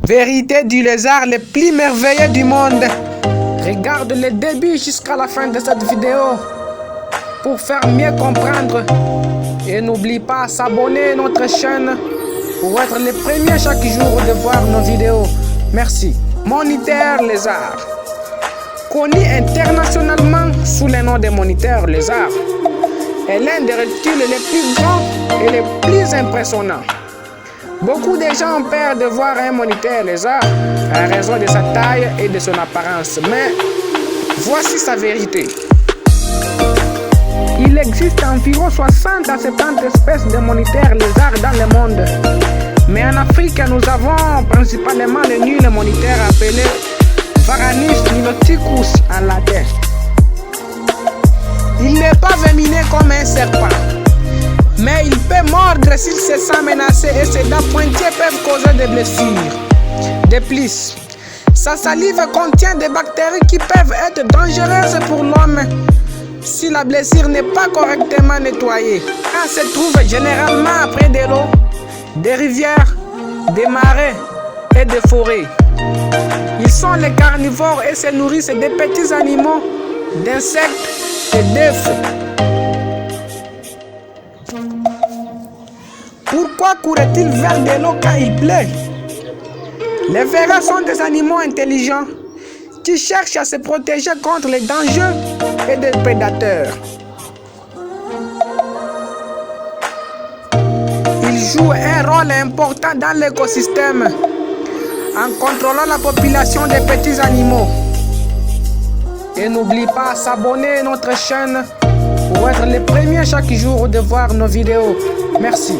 Vérité du lézard le plus merveilleux du monde. Regarde le début jusqu'à la fin de cette vidéo pour faire mieux comprendre. Et n'oublie pas à s'abonner à notre chaîne pour être le premier chaque jour de voir nos vidéos. Merci. Moniteur lézard. Connu internationalement sous le nom de moniteur lézard, est l'un des reptiles les plus grands et les plus impressionnants. Beaucoup de gens ont peur de voir un moniteur lézard à raison de sa taille et de son apparence, mais voici sa vérité. Il existe environ 60 à 70 espèces de moniteurs lézards dans le monde. Mais en Afrique, nous avons principalement le nul moniteur appelé Varanus niloticus en latin. Il n'est pas vénéneux comme un serpent, mais il peut mordre s'il se sent menacé et ses dents pointées peuvent causer des blessures. De plus, sa salive contient des bactéries qui peuvent être dangereuses pour l'homme si la blessure n'est pas correctement nettoyée. Elle se trouve généralement près de l'eau, des rivières, des marais et des forêts. Ils sont les carnivores et se nourrissent de petits animaux, d'insectes et d'œufs. Pourquoi courent-ils vers de l'eau quand il pleut? Les vers sont des animaux intelligents qui cherchent à se protéger contre les dangers et des prédateurs. Ils jouent un rôle important dans l'écosystème en contrôlant la population des petits animaux. Et n'oublie pas à s'abonner à notre chaîne pour être le premier chaque jour de voir nos vidéos. Merci.